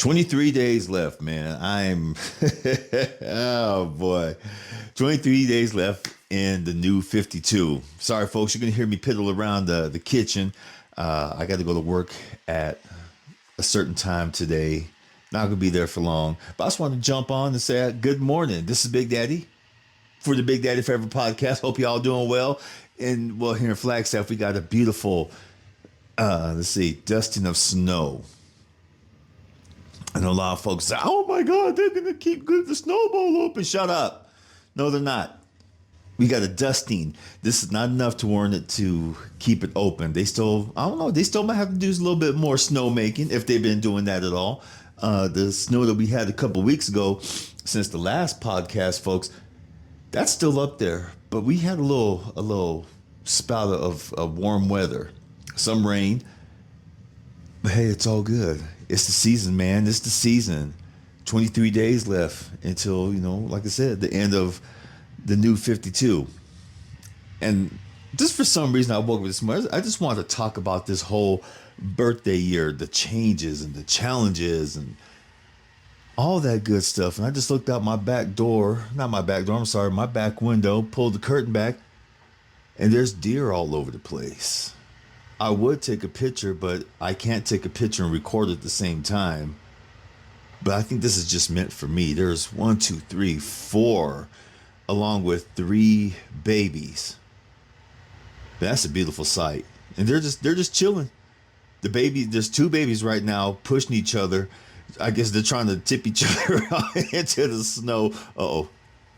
23 days left, man. Oh boy. 23 days left in the new 52. Sorry, folks, you're going to hear me piddle around the kitchen. I got to go to work at a certain time today. Not going to be there for long. But I just wanted to jump on and say good morning. This is Big Daddy for the Big Daddy Forever podcast. Hope you all doing well. And well, here in Flagstaff, we got a beautiful, dusting of snow. And a lot of folks say, oh my God, they're going to keep the snowball open. Shut up. No, they're not. We got a dusting. This is not enough to warrant it to keep it open. They still, I don't know, they still might have to do a little bit more snow making if they've been doing that at all. The snow that we had a couple weeks ago, since the last podcast, folks, that's still up there. But we had a little spout of warm weather, some rain. But hey, it's all good. It's the season, man. It's the season. 23 days left until, like I said, the end of the new 52. And just for some reason, I woke up this morning. I just wanted to talk about this whole birthday year, the changes and the challenges and all that good stuff. And I just looked out my back door, my back window, pulled the curtain back, and there's deer all over the place. I would take a picture, but I can't take a picture and record at the same time. But I think this is just meant for me. There's 1, 2, 3, 4, along with 3 babies. That's a beautiful sight. And they're just chilling. There's 2 babies right now pushing each other. I guess they're trying to tip each other out into the snow. Uh-oh.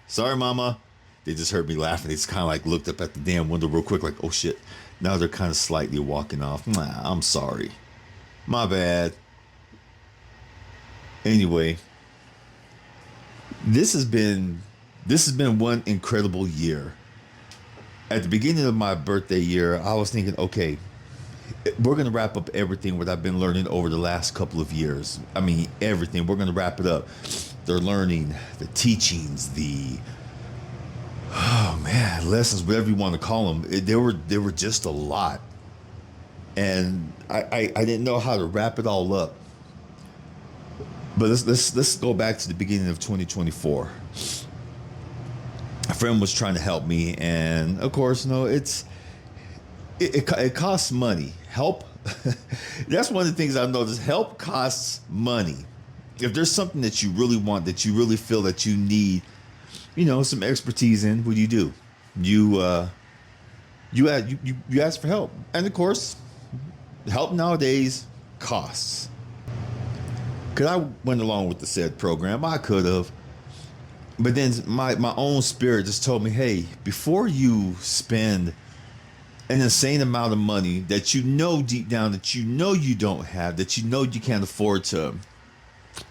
Sorry, mama. They just heard me laughing. They just kind of like looked up at the damn window real quick like, oh shit. Now they're kind of slightly walking off. I'm sorry. My bad. Anyway, this has been one incredible year. At the beginning of my birthday year, I was thinking, okay, we're going to wrap up everything what I've been learning over the last couple of years. I mean, everything. We're going to wrap it up. The learning, the teachings, lessons, whatever you want to call them. They were just a lot. And I didn't know how to wrap it all up. But let's go back to the beginning of 2024. A friend was trying to help me, and of course, it costs money. Help. That's one of the things I've noticed. Help costs money. If there's something that you really want, that you really feel that you need, some expertise in, what do? You ask for help, and of course, help nowadays costs. Could I went along with the said program? I could have, but then my own spirit just told me, hey, before you spend an insane amount of money that deep down that you don't have, that you can't afford to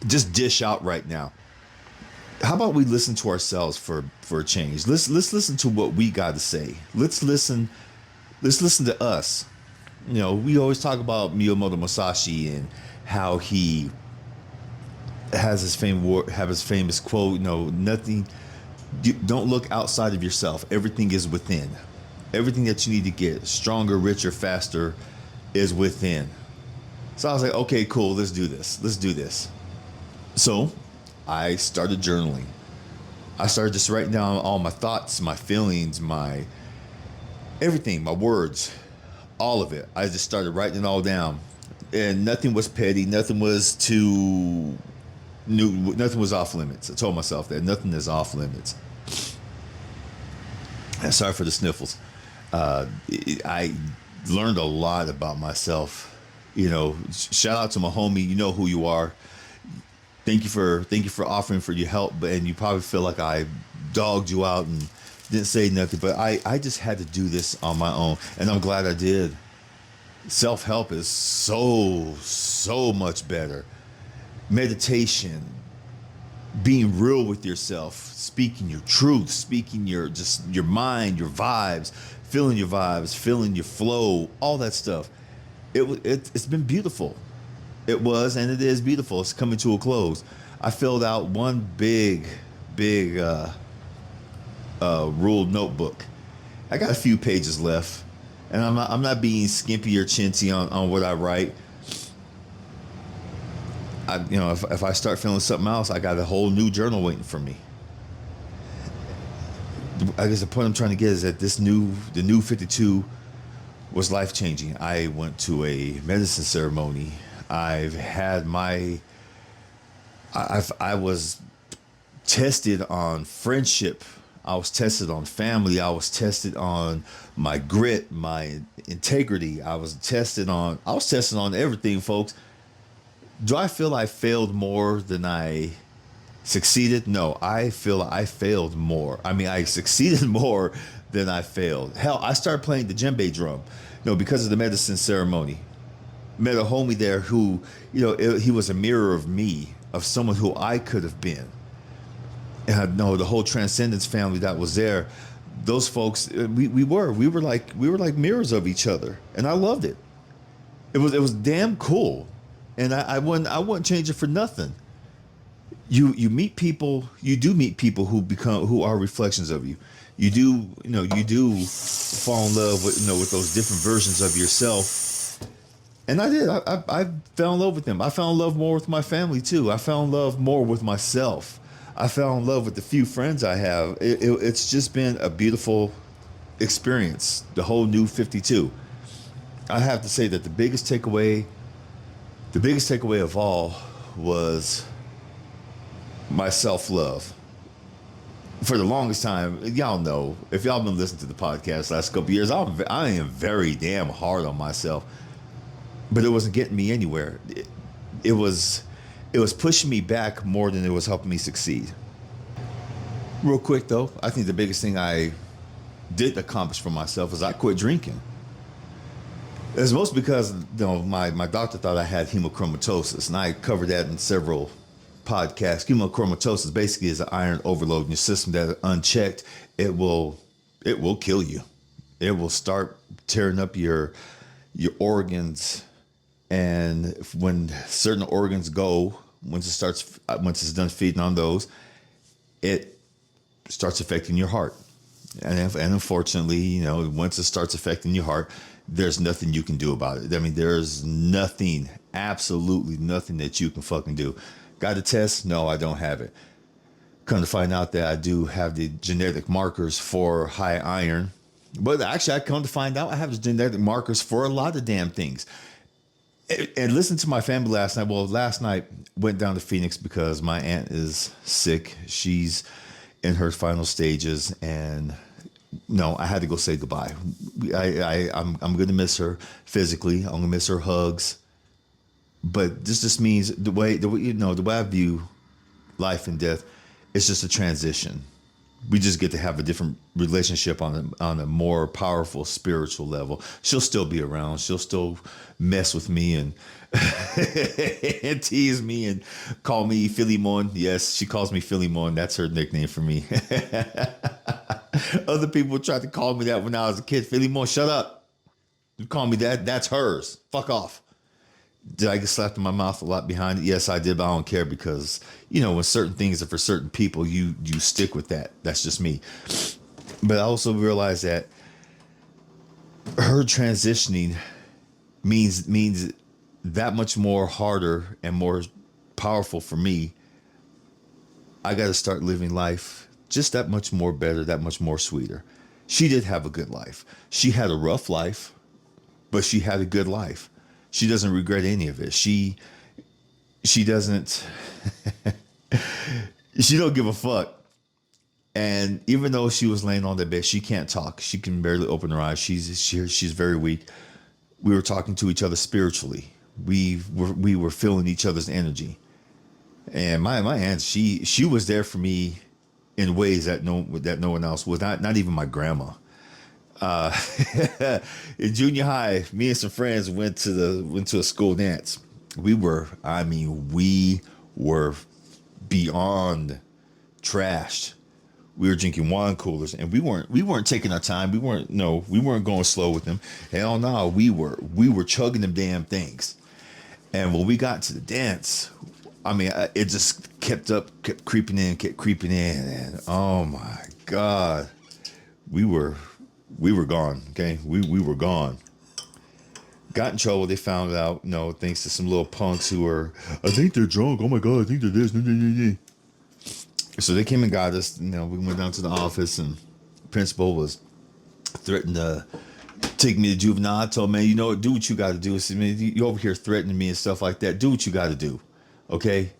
just dish out right now. How about we listen to ourselves for a change? Let's listen to what we got to say. Let's listen to us. We always talk about Miyamoto Musashi and how he has his famous quote, nothing, don't look outside of yourself. Everything is within. Everything that you need to get stronger, richer, faster is within. So I was like, okay, cool. Let's do this. So I started journaling. I started just writing down all my thoughts, my feelings, my everything, my words, all of it. I just started writing it all down, and nothing was petty. Nothing was nothing was off limits. I told myself that nothing is off limits. And sorry for the sniffles. I learned a lot about myself. Shout out to my homie. You know who you are. Thank you for offering for your help, and you probably feel like I dogged you out and didn't say nothing, but I just had to do this on my own, and I'm glad I did. Self-help is so much better. Meditation, being real with yourself, speaking your truth, speaking your mind, your vibes, feeling your flow, all that stuff. It's been beautiful. It was, and it is beautiful. It's coming to a close. I filled out one big ruled notebook. I got a few pages left, and I'm not being skimpy or chintzy on what I write. if I start feeling something else, I got a whole new journal waiting for me. I guess the point I'm trying to get is that the new 52 was life changing. I went to a medicine ceremony. I've had I was tested on friendship. I was tested on family. I was tested on my grit, my integrity. I was tested on everything, folks. Do I feel I failed more than I succeeded? No, I feel I failed more. I mean, I succeeded more than I failed. Hell, I started playing the djembe drum, because of the medicine ceremony. Met a homie there who, he was a mirror of me, of someone who I could have been. And I know the whole Transcendence family that was there, those folks, we were like mirrors of each other, and I loved it. It was damn cool, and I wouldn't change it for nothing. You do meet people who are reflections of you. You do fall in love with those different versions of yourself. And I did. I fell in love with them. I fell in love more with my family too. I fell in love more with myself. I fell in love with the few friends I have. It's just been a beautiful experience. The whole new 52. I have to say that the biggest takeaway of all was my self-love. For the longest time, y'all know, if y'all been listening to the podcast last couple of years, I am very damn hard on myself. But it wasn't getting me anywhere. It was pushing me back more than it was helping me succeed. Real quick though, I think the biggest thing I did accomplish for myself is I quit drinking. It's mostly because my doctor thought I had hemochromatosis, and I covered that in several podcasts. Hemochromatosis basically is an iron overload in your system that, unchecked, it will kill you. It will start tearing up your organs, and when certain organs go, once it's done feeding on those, it starts affecting your heart. And unfortunately, once it starts affecting your heart, there's nothing you can do about it. I mean, there's nothing, absolutely nothing that you can fucking do. Got a test? No, I don't have it. Come to find out that I do have the genetic markers for high iron. But actually, I come to find out I have the genetic markers for a lot of damn things. And listen to my family last night. Well, last night went down to Phoenix because my aunt is sick. She's in her final stages, and I had to go say goodbye. I'm going to miss her physically. I'm going to miss her hugs. But this just means the way I view life and death, it's just a transition. We just get to have a different relationship on a more powerful spiritual level. She'll still be around. She'll still mess with me and and tease me and call me Philemon. Yes, she calls me Philemon. That's her nickname for me. Other people tried to call me that when I was a kid. Philemon, shut up. You call me that. That's hers. Fuck off. Did I get slapped in my mouth a lot behind it? Yes, I did, but I don't care because, when certain things are for certain people, you stick with that. That's just me. But I also realized that her transitioning means that much more harder and more powerful for me. I got to start living life just that much more better, that much more sweeter. She did have a good life. She had a rough life, but she had a good life. She doesn't regret any of it. She doesn't, she don't give a fuck. And even though she was laying on the bed, she can't talk. She can barely open her eyes. She's very weak. We were talking to each other spiritually. We were feeling each other's energy. And my aunt, she was there for me in ways that no one else was. Not even my grandma. In junior high, me and some friends went to a school dance. We were beyond trashed. We were drinking wine coolers, and we weren't taking our time. We weren't going slow with them. Hell no, we were chugging them damn things. And when we got to the dance, it just kept creeping in, and oh my God, we were gone. Okay, we were gone. Got in trouble. They found out, thanks to some little punks who were, I think they're drunk. Oh my God, I think they're this. So they came and got us. We went down to the office, and the principal was threatened to take me to juvenile. I told him, man, do what you got to do. I said, man, you over here threatening me and stuff like that. Do what you got to do. Okay?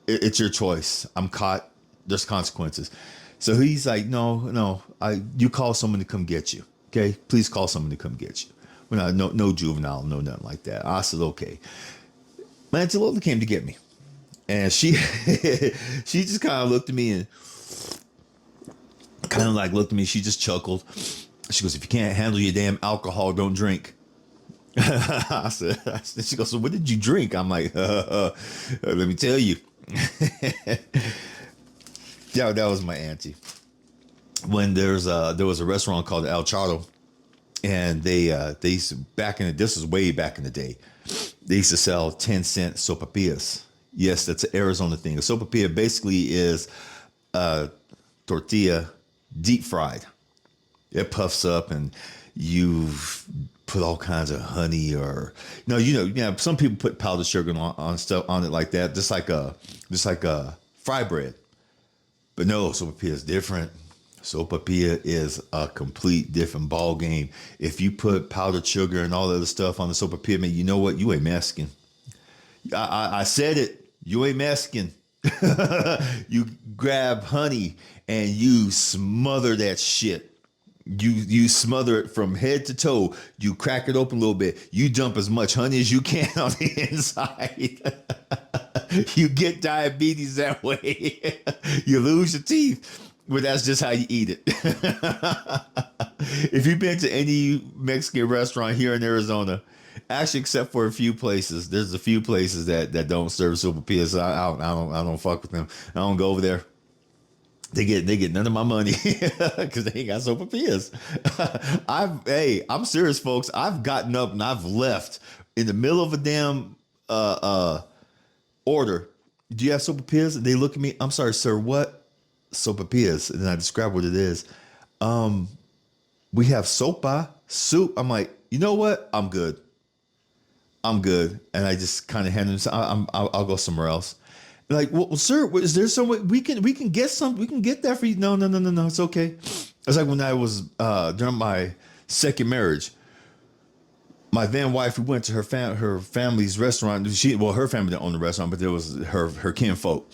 It's your choice. I'm caught. There's consequences. So he's like, no, you call someone to come get you. Okay? Please call someone to come get you. We're not, no juvenile, no nothing like that. I said, okay. My Auntie Lola came to get me. And she she just kind of looked at me and looked at me. She just chuckled. She goes, if you can't handle your damn alcohol, don't drink. I said, she goes, so what did you drink? I'm like, let me tell you. Yeah, that was my auntie. When there was a restaurant called El Charro, and they used to, this was way back in the day, they used to sell 10-cent sopapillas. Yes, that's an Arizona thing. A sopapilla basically is a tortilla deep fried. It puffs up, and you've put all kinds of honey, or some people put powdered sugar on stuff on it like that, just like a fry bread. But no, sopapilla is different. Sopapilla is a complete different ball game. If you put powdered sugar and all that other stuff on the sopapilla, man, you know what? You ain't Mexican. I said it. You ain't Mexican. You grab honey and you smother that shit. You smother it from head to toe. You crack it open a little bit. You dump as much honey as you can on the inside. You get diabetes that way. You lose your teeth. But that's just how you eat it. If you've been to any Mexican restaurant here in Arizona, actually, except for a few places, there's a few places that don't serve sopapillas. So I don't fuck with them. I don't go over there. They get none of my money because they ain't got sopapillas. I'm serious, folks. I've gotten up and I've left in the middle of a damn order. Do you have sopapillas? And they look at me. I'm sorry, sir. What? Sopapillas. And then I describe what it is. We have sopa, soup. I'm like, you know what? I'm good. And I just kind of hand them. I'll go somewhere else. Like, well, sir, is there some way we can get some? We can get that for you. No. It's okay. It's like when I was during my second marriage. My then wife, we went to her family's restaurant. Her family didn't own the restaurant, but there was her kinfolk.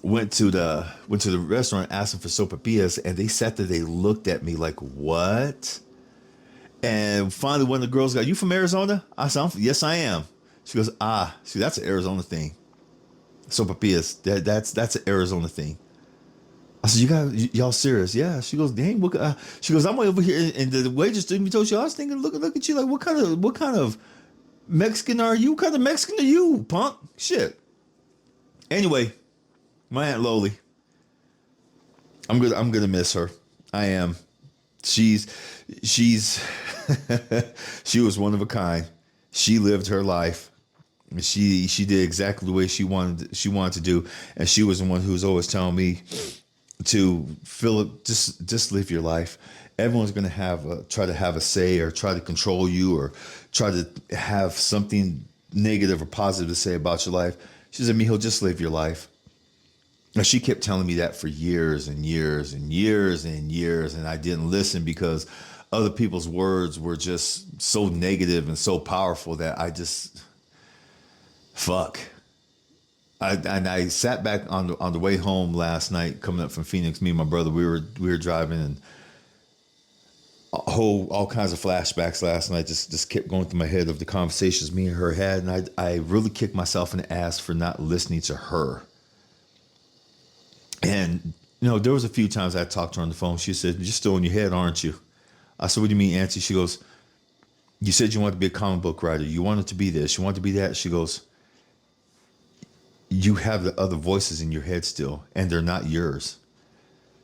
Went to the restaurant asking for sopapillas, and they sat there. They looked at me like, what? And finally, one of the girls got, you from Arizona? I said, yes, I am. She goes, see, that's an Arizona thing. Sopapillas, that's an Arizona thing. I said, y'all serious? Yeah. She goes, dang. She goes, I'm over here, and the waitress told you. I was thinking, look at you, like, what kind of Mexican are you? What kind of Mexican are you, punk? Shit. Anyway, my Aunt Loli, I'm gonna miss her. I am. She's she was one of a kind. She lived her life. She did exactly the way she wanted to do, and she was the one who was always telling me to Philip, just live your life. Everyone's gonna try to have a say, or try to control you, or try to have something negative or positive to say about your life. She said, Mijo, just live your life. And she kept telling me that for years and years and years and years, and I didn't listen because other people's words were just so negative and so powerful that I just fuck. I sat back on the way home last night, coming up from Phoenix. Me and my brother, we were driving, and all kinds of flashbacks last night just kept going through my head of the conversations me and her had, and I really kicked myself in the ass for not listening to her. And there was a few times I talked to her on the phone. She said, "You're still in your head, aren't you?" I said, "What do you mean, Auntie?" She goes, "You said you wanted to be a comic book writer. You wanted to be this. You wanted to be that." She goes, "You have the other voices in your head still, and they're not yours."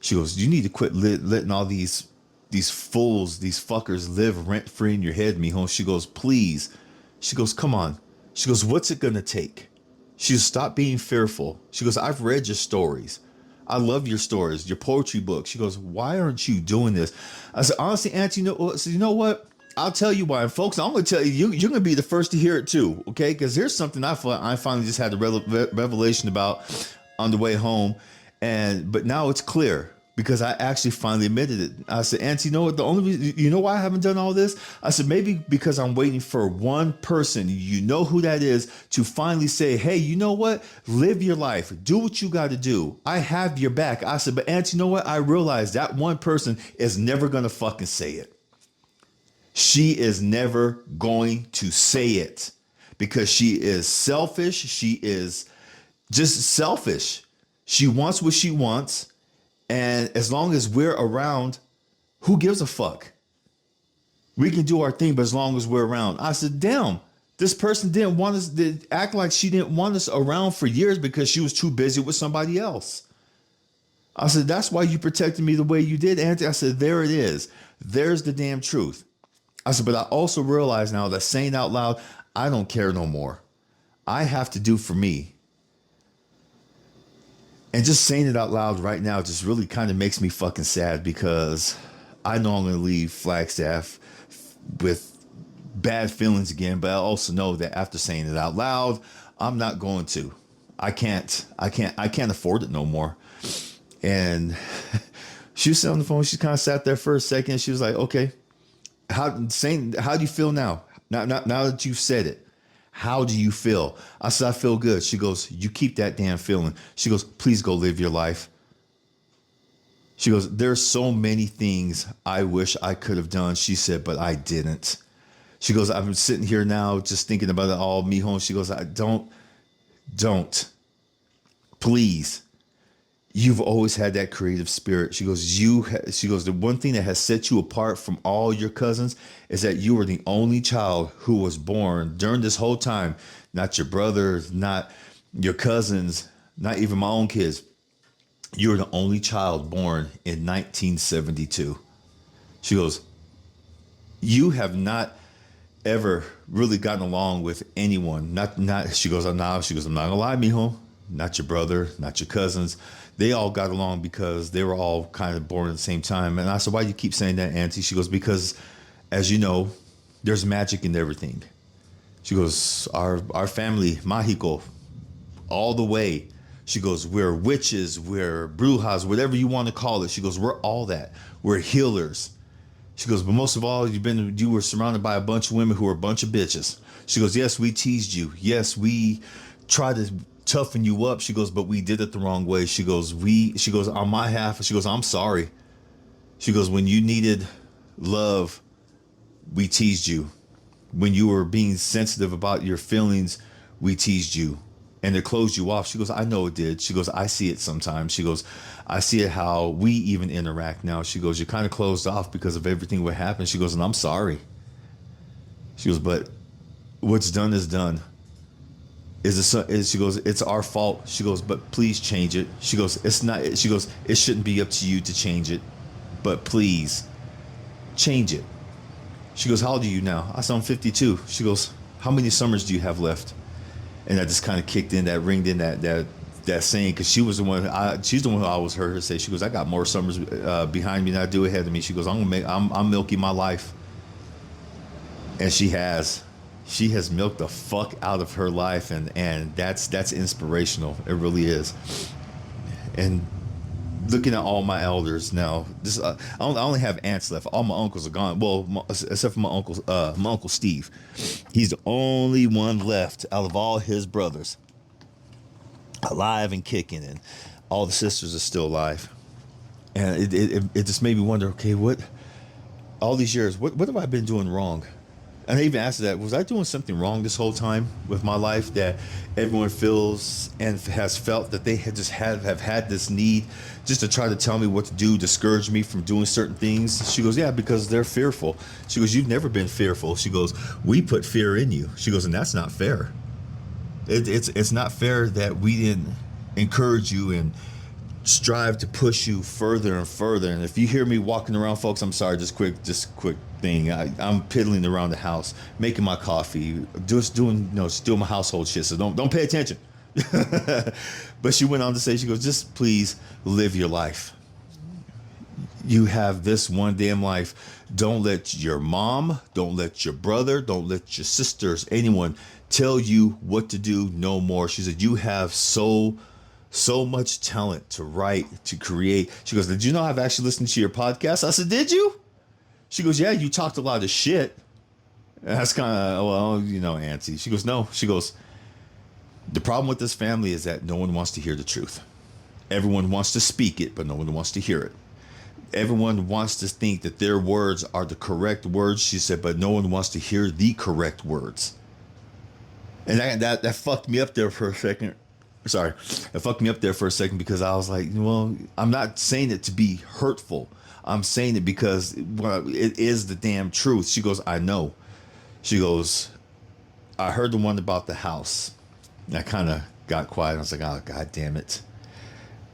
She goes, "You need to quit letting all these fools, these fuckers live rent free in your head, mijo." She goes, "Please." She goes, "Come on." She goes, "What's it gonna take?" She goes, "Stop being fearful." She goes, "I've read your stories. I love your stories, your poetry book." She goes, "Why aren't you doing this?" I said, "Honestly, Auntie, you know what? I'll tell you why, folks. I'm going to tell you, you're going to be the first to hear it too, okay? Because here's something I finally just had a revelation about on the way home, but now it's clear because I actually finally admitted it. I said, Auntie, you know what? The only reason, you know why I haven't done all this? I said, maybe because I'm waiting for one person, you know who that is, to finally say, hey, you know what? Live your life. Do what you got to do. I have your back. I said, but Auntie, you know what? I realized that one person is never going to fucking say it. She is never going to say it because she is selfish. She is just selfish. She wants what she wants. And as long as we're around, who gives a fuck? We can do our thing, but as long as we're around. I said, damn, this person didn't want us to act like she didn't want us around for years because she was too busy with somebody else. I said, that's why you protected me the way you did, Auntie. I said, there it is. There's the damn truth. I said, but I also realize now that saying out loud, I don't care no more. I have to do for me. And just saying it out loud right now just really kind of makes me fucking sad because I know I'm going to leave Flagstaff with bad feelings again. But I also know that after saying it out loud, I'm not going to. I can't afford it no more. And she was sitting on the phone. She kind of sat there for a second. She was like, okay. How do you feel now? Now that you've said it, how do you feel? I said, I feel good. She goes, you keep that damn feeling. She goes, please go live your life. She goes, there's so many things I wish I could have done. She said, but I didn't. She goes, I'm sitting here now just thinking about it all, mijo. She goes, I don't. Please. You've always had that creative spirit. She goes, she goes, the one thing that has set you apart from all your cousins is that you were the only child who was born during this whole time. Not your brothers, not your cousins, not even my own kids. You were the only child born in 1972. She goes, you have not ever really gotten along with anyone. She goes, I'm not gonna lie, mijo. Not your brother, not your cousins. They all got along because they were all kind of born at the same time. And I said, why do you keep saying that, Auntie? She goes, because as you know, there's magic in everything. She goes, our family, Mahiko, all the way. She goes, we're witches, we're brujas, whatever you want to call it. She goes, we're all that. We're healers. She goes, but most of all, you were surrounded by a bunch of women who were a bunch of bitches. She goes, yes, we teased you. Yes, we tried to toughen you up. She goes, but we did it the wrong way. She goes, on my half, she goes, I'm sorry. She goes, when you needed love, we teased you. When you were being sensitive about your feelings, we teased you. And it closed you off. She goes, I know it did. She goes, I see it sometimes. She goes, I see it how we even interact now. She goes, you're kind of closed off because of everything what happened. She goes, and I'm sorry. She goes, but what's done is done. She goes, it's our fault. She goes, but please change it. She goes, it's not. She goes, it shouldn't be up to you to change it, but please change it. She goes, how old are you now? I said, I'm 52. She goes, how many summers do you have left? And that just kind of kicked in, that ringed in that saying, because she was the one. She's the one who I always heard her say. She goes, I got more summers behind me than I do ahead of me. She goes, I'm milking my life, and she has. She has milked the fuck out of her life, and that's inspirational. It really is. And looking at all my elders now, I only have aunts left. All my uncles are gone. Well, except for my uncle Steve. He's the only one left out of all his brothers, alive and kicking, and all the sisters are still alive. And it just made me wonder, okay, what all these years, what have I been doing wrong? And I even asked that, was I doing something wrong this whole time with my life that everyone feels and has felt that they have had this need just to try to tell me what to do, discourage me from doing certain things? She goes, yeah, because they're fearful. She goes, you've never been fearful. She goes, we put fear in you. She goes, and that's not fair. It's not fair that we didn't encourage you and strive to push you further and further. And if you hear me walking around, folks, I'm sorry, just quick thing. I'm piddling around the house, making my coffee, just doing my household shit. So don't pay attention. But she went on to say, she goes, just please live your life. You have this one damn life. Don't let your mom, don't let your brother, don't let your sisters, anyone tell you what to do no more. She said, you have so much talent to write, to create. She goes, did you know I've actually listened to your podcast? I said, did you? She goes, yeah, you talked a lot of shit. And that's kind of, well, you know, Auntie. She goes, no. She goes, the problem with this family is that no one wants to hear the truth. Everyone wants to speak it, but no one wants to hear it. Everyone wants to think that their words are the correct words, she said, but no one wants to hear the correct words. And that fucked me up there for a second. Sorry. It fucked me up there for a second because I was like, well, I'm not saying it to be hurtful. I'm saying it because, well, it is the damn truth. She goes, I know. She goes, I heard the one about the house. And I kind of got quiet. I was like, oh, God damn it.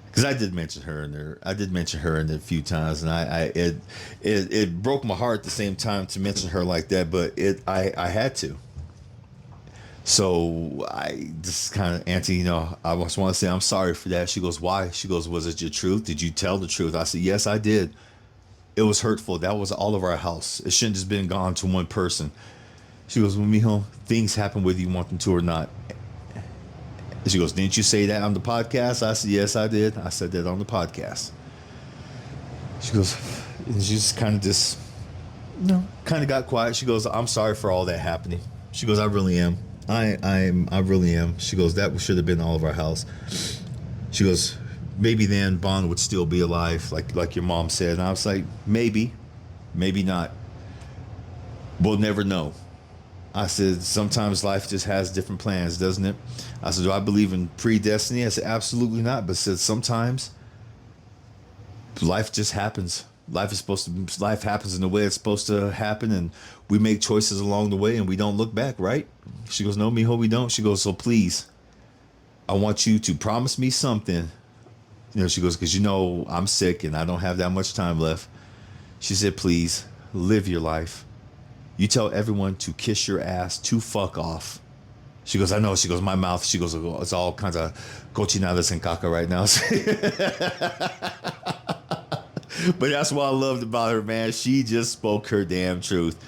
Because I did mention her in there. I did mention her in there a few times, and it broke my heart at the same time to mention her like that. But I had to. So I just kind of, Auntie, you know, I just want to say I'm sorry for that. She goes, why? She goes, was it your truth? Did you tell the truth? I said, yes, I did. It was hurtful. That was all of our house. It shouldn't just been gone to one person. She goes, well, mijo, things happen whether you want them to or not. She goes, didn't you say that on the podcast? I said, yes, I did. I said that on the podcast. She goes, and she just kind of got quiet. She goes, I'm sorry for all that happening. She goes, I really am. I really am. She goes, that should have been all of our house. She goes, maybe then Bond would still be alive, like your mom said. And I was like, maybe not. We'll never know. I said, sometimes life just has different plans, doesn't it? I said, do I believe in predestiny? I said, absolutely not. But I said, sometimes life just happens. Life happens in the way it's supposed to happen, and we make choices along the way, and we don't look back, right? She goes, no, mijo, we don't. She goes, so please, I want you to promise me something. You know, she goes, because you know I'm sick and I don't have that much time left. She said, please, live your life. You tell everyone to kiss your ass, to fuck off. She goes, I know. She goes, my mouth. She goes, it's all kinds of cochinadas and caca right now. But that's what I loved about her, man. She just spoke her damn truth.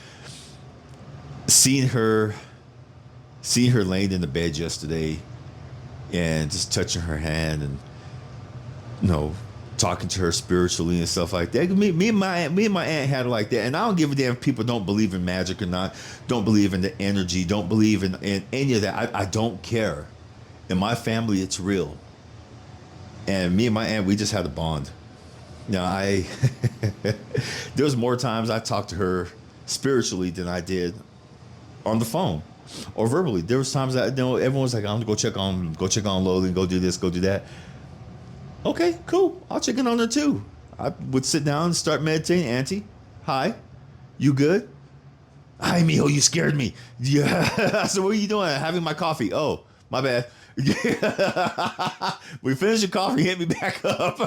Seeing her laying in the bed yesterday and just touching her hand and, you know, talking to her spiritually and stuff like that. Me and my aunt had it like that. And I don't give a damn if people don't believe in magic or not, don't believe in the energy, don't believe in any of that. I don't care. In my family, it's real. And me and my aunt, we just had a bond. Now, there was more times I talked to her spiritually than I did on the phone or verbally. There was times that, you know, everyone was like, I'm gonna go check on Loli, go do this, go do that. Okay, cool. I'll check in on her too. I would sit down and start meditating. Auntie, hi, you good? Hi, mijo, you scared me. Yeah. So what are you doing? Having my coffee. Oh, my bad. We finished the coffee, hit me back up.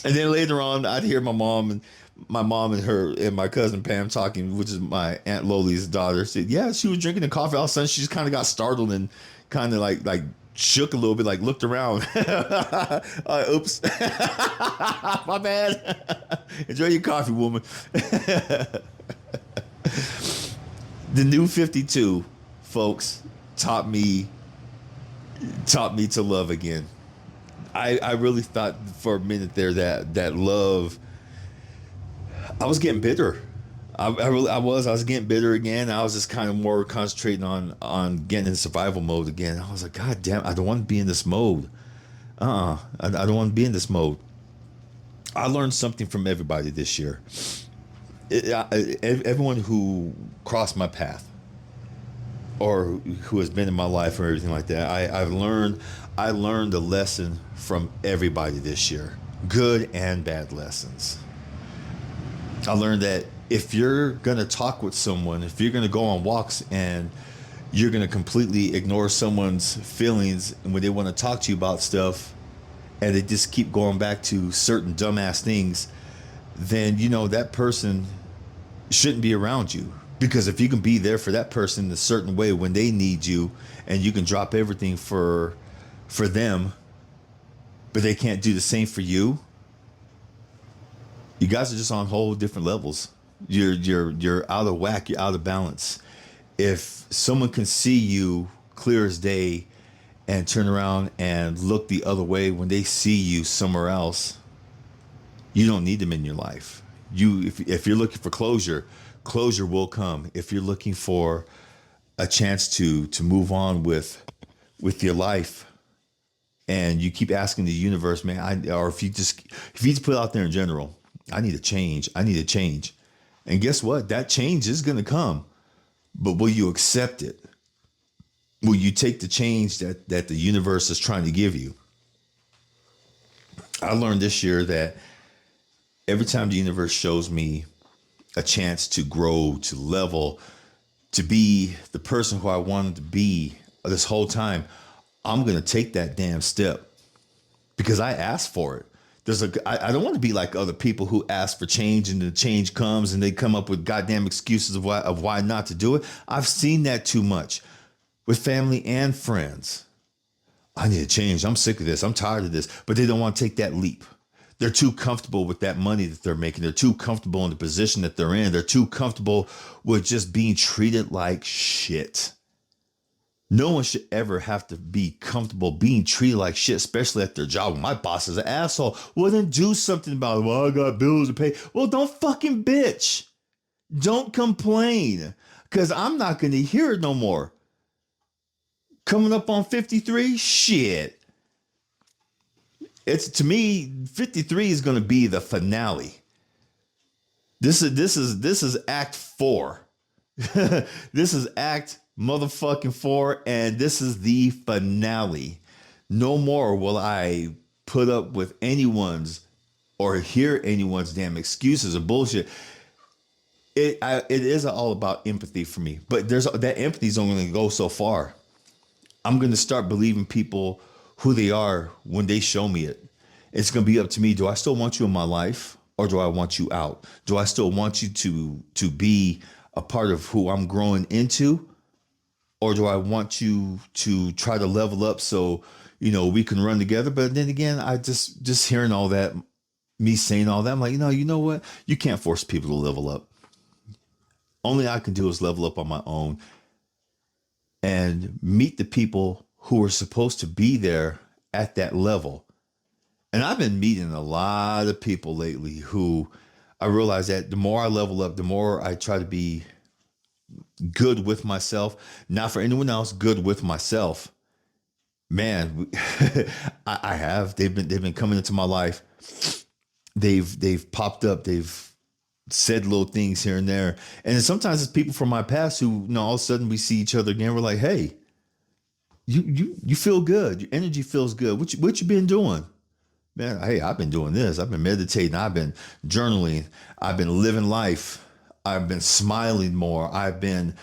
And then later on, I'd hear my mom and her and my cousin Pam talking, which is my Aunt Loli's daughter. Said, yeah, she was drinking the coffee. All of a sudden, she just kind of got startled and kind of like shook a little bit, like looked around. Oops. My bad. Enjoy your coffee, woman. The new 52, folks, taught me to love again. I really thought for a minute there that love, I was getting bitter. I was getting bitter again. I was just kind of more concentrating on getting in survival mode again. I was like, God damn, I don't want to be in this mode. I don't want to be in this mode. I learned something from everybody this year. Everyone who crossed my path or who has been in my life or everything like that, I learned a lesson from everybody this year, good and bad lessons. I learned that if you're going to talk with someone, if you're going to go on walks and you're going to completely ignore someone's feelings and when they want to talk to you about stuff and they just keep going back to certain dumbass things, then, you know, that person shouldn't be around you. Because if you can be there for that person in a certain way when they need you and you can drop everything for them, but they can't do the same for you. You guys are just on whole different levels. You're out of whack. You're out of balance. If someone can see you clear as day and turn around and look the other way when they see you somewhere else, you don't need them in your life. If you're looking for closure, closure will come. If you're looking for a chance to move on with your life, and you keep asking the universe, man, or if you just put it out there in general, I need a change. I need a change. And guess what? That change is going to come. But will you accept it? Will you take the change that the universe is trying to give you? I learned this year that every time the universe shows me a chance to grow, to level, to be the person who I wanted to be this whole time, I'm going to take that damn step because I asked for it. I don't want to be like other people who ask for change and the change comes and they come up with goddamn excuses of why not to do it. I've seen that too much with family and friends. I need to change. I'm sick of this. I'm tired of this. But they don't want to take that leap. They're too comfortable with that money that they're making. They're too comfortable in the position that they're in. They're too comfortable with just being treated like shit. No one should ever have to be comfortable being treated like shit, especially at their job. My boss is an asshole. Well, then do something about it. Well, I got bills to pay. Well, don't fucking bitch. Don't complain, because I'm not going to hear it no more. Coming up on 53, shit. It's, to me, 53 is going to be the finale. This is act 4. This is act motherfucking 4, and this is the finale. No more will I put up with anyone's or hear anyone's damn excuses or bullshit. It is all about empathy for me, but that empathy is only going to go so far. I'm going to start believing people who they are when they show me it. It's going to be up to me. Do I still want you in my life, or do I want you out? Do I still want you to be a part of who I'm growing into? Or do I want you to try to level up so, we can run together? But then again, I just hearing all that, me saying all that, I'm like, you know what? You can't force people to level up. Only I can do is level up on my own and meet the people who are supposed to be there at that level. And I've been meeting a lot of people lately who I realize that the more I level up, the more I try to be good with myself, not for anyone else, good with myself. Man, I have. They've been coming into my life. They've popped up. They've said little things here and there, and then sometimes it's people from my past who, all of a sudden we see each other again. We're like, hey, you feel good. Your energy feels good. What you been doing? Man, hey, I've been doing this. I've been meditating. I've been journaling. I've been living life. I've been smiling more. I've been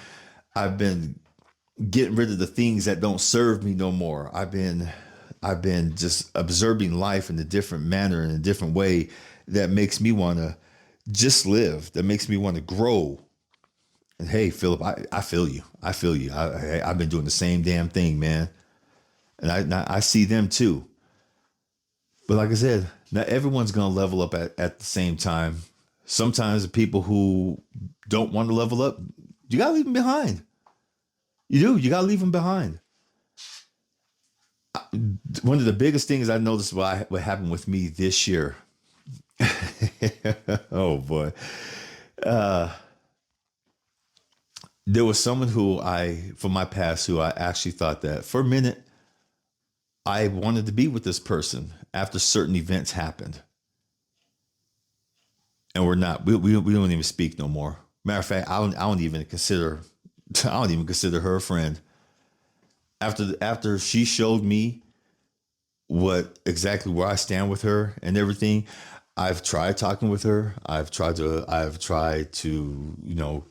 getting rid of the things that don't serve me no more. I've been just observing life in a different manner, in a different way that makes me want to just live, that makes me want to grow. And hey, Philip, I feel you. I feel you. I've been doing the same damn thing, man. And I see them too. But like I said, not everyone's going to level up at the same time. Sometimes the people who don't want to level up, you got to leave them behind. You do. You got to leave them behind. One of the biggest things I noticed what happened with me this year. Oh, boy. There was someone from my past who I actually thought that for a minute, I wanted to be with this person after certain events happened. And we're not. We don't even speak no more. Matter of fact, I don't even consider her a friend. After she showed me exactly where I stand with her and everything, I've tried talking with her. I've tried to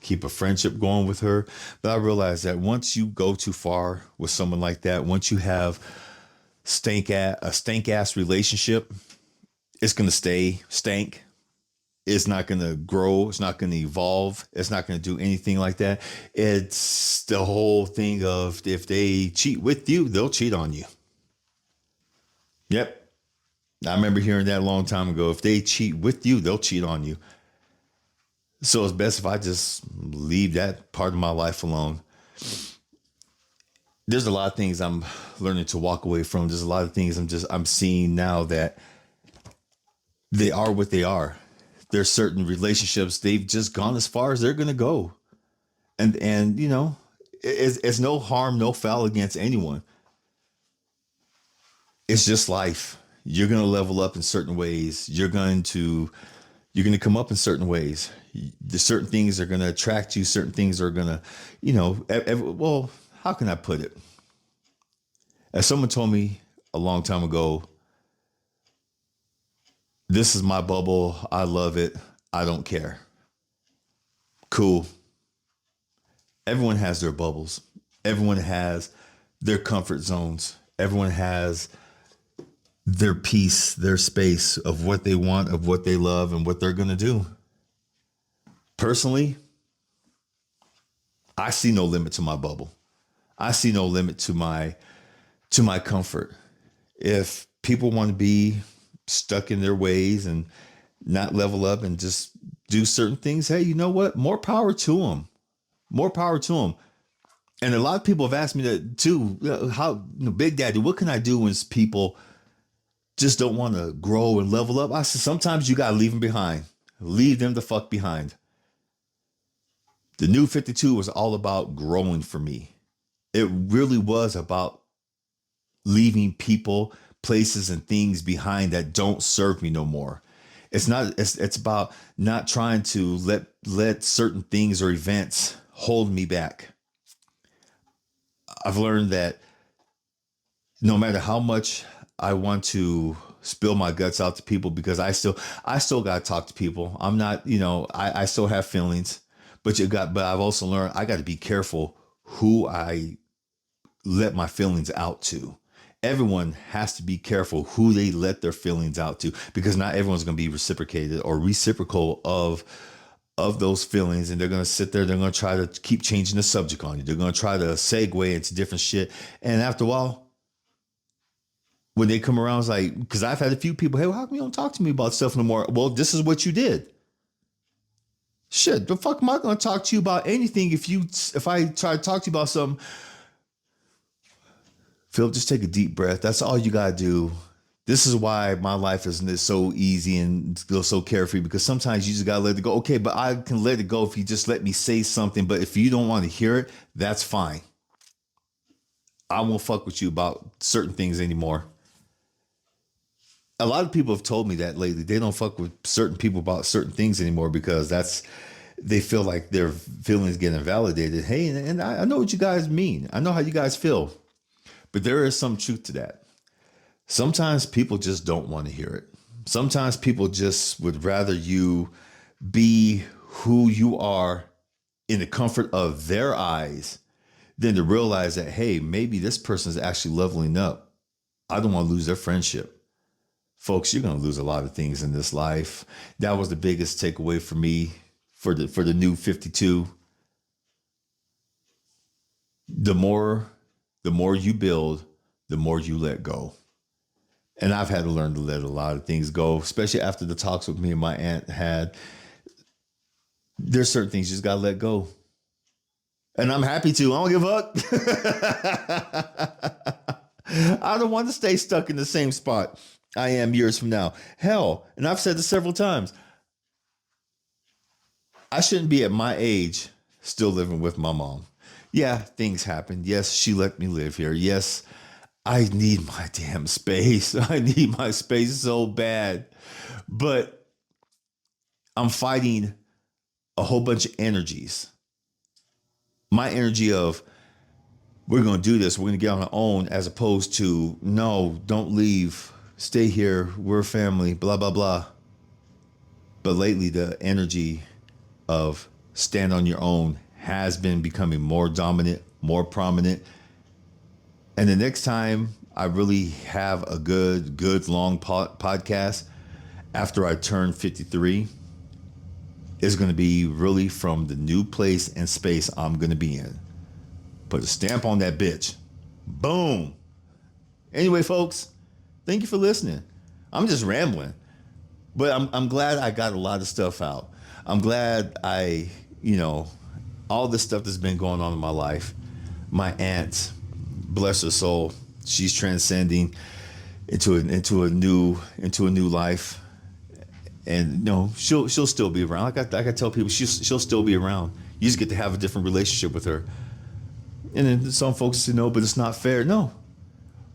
keep a friendship going with her. But I realized that once you go too far with someone like that, once you have a stank ass relationship, it's gonna stay stank. It's not going to grow. It's not going to evolve. It's not going to do anything like that. It's the whole thing of if they cheat with you, they'll cheat on you. Yep. I remember hearing that a long time ago. If they cheat with you, they'll cheat on you. So it's best if I just leave that part of my life alone. There's a lot of things I'm learning to walk away from. There's a lot of things I'm seeing now that they are what they are. There's certain relationships, they've just gone as far as they're going to go. And you know, it's no harm, no foul against anyone. It's just life. You're going to level up in certain ways. You're going to come up in certain ways. The certain things are going to attract you. Certain things are going to, you know, well, how can I put it? As someone told me a long time ago, this is my bubble. I love it. I don't care. Cool. Everyone has their bubbles. Everyone has their comfort zones. Everyone has their peace, their space of what they want, of what they love, and what they're going to do. Personally, I see no limit to my bubble. I see no limit to my comfort. If people want to be stuck in their ways and not level up and just do certain things, hey, you know what? More power to them. More power to them. And a lot of people have asked me that too. How, you know, Big Daddy, what can I do when people just don't want to grow and level up? I said, sometimes you got to leave them behind. Leave them the fuck behind. The new 52 was all about growing for me. It really was about leaving people, places, and things behind that don't serve me no more. It's about not trying to let certain things or events hold me back. I've learned that no matter how much I want to spill my guts out to people, because I still got to talk to people. I'm not, you know, I still have feelings, but I've also learned I got to be careful who I let my feelings out to. Everyone has to be careful who they let their feelings out to, because not everyone's going to be reciprocated or reciprocal of those feelings. And they're going to sit there. They're going to try to keep changing the subject on you. They're going to try to segue into different shit. And after a while, when they come around, it's like, because I've had a few people, hey, well, how come you don't talk to me about stuff no more? Well, this is what you did. Shit, the fuck am I going to talk to you about anything if I try to talk to you about something? Phil, just take a deep breath. That's all you got to do. This is why my life isn't so easy and so carefree, because sometimes you just got to let it go. Okay, but I can let it go if you just let me say something. But if you don't want to hear it, that's fine. I won't fuck with you about certain things anymore. A lot of people have told me that lately. They don't fuck with certain people about certain things anymore because they feel like their feelings get invalidated. Hey, and I know what you guys mean. I know how you guys feel. But there is some truth to that. Sometimes people just don't want to hear it. Sometimes people just would rather you be who you are in the comfort of their eyes than to realize that, hey, maybe this person is actually leveling up. I don't want to lose their friendship. Folks, you're going to lose a lot of things in this life. That was the biggest takeaway for me for the new 52. The more you build, the more you let go. And I've had to learn to let a lot of things go, especially after the talks with me and my aunt had. There's certain things you just got to let go. And I'm happy to. I don't give up. I don't want to stay stuck in the same spot I am years from now. Hell, and I've said this several times, I shouldn't be at my age still living with my mom. Yeah, things happen. Yes, she let me live here. Yes, I need my damn space. I need my space so bad. But I'm fighting a whole bunch of energies. My energy of, we're going to do this, we're going to get on our own, as opposed to, no, don't leave. Stay here. We're family, blah, blah, blah. But lately, the energy of stand on your own has been becoming more dominant, more prominent. And the next time I really have a good long podcast after I turn 53 is going to be really from the new place and space I'm going to be in. Put a stamp on that bitch. Boom. Anyway, folks, thank you for listening. I'm just rambling. But I'm glad I got a lot of stuff out. I'm glad all this stuff that's been going on in my life. My aunt, bless her soul, she's transcending into a new life, and she'll still be around. Like I tell people, she'll still be around. You just get to have a different relationship with her. And then some folks say, no, but it's not fair. No,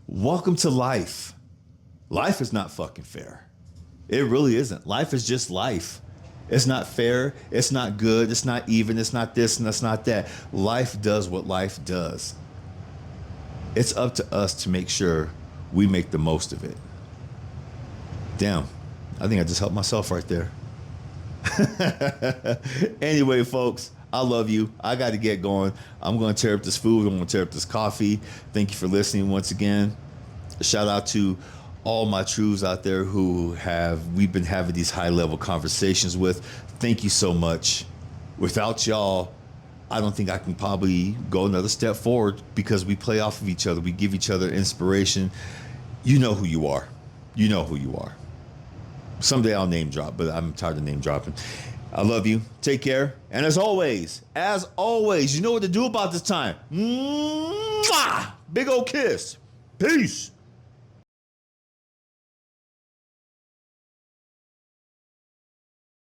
welcome to life. Life is not fucking fair. It really isn't. Life is just life. It's not fair. It's not good. It's not even. It's not this and it's not that. Life does what life does. It's up to us to make sure we make the most of it. Damn, I think I just helped myself right there. Anyway, folks, I love you. I got to get going. I'm going to tear up this food. I'm going to tear up this coffee. Thank you for listening once again. A shout out to all my truths out there who we've been having these high level conversations with. Thank you so much. Without y'all, I don't think I can probably go another step forward, because we play off of each other. We give each other inspiration. You know who you are. You know who you are. Someday I'll name drop, but I'm tired of name dropping. I love you. Take care. And as always, you know what to do about this time. Mwah! Big old kiss. Peace.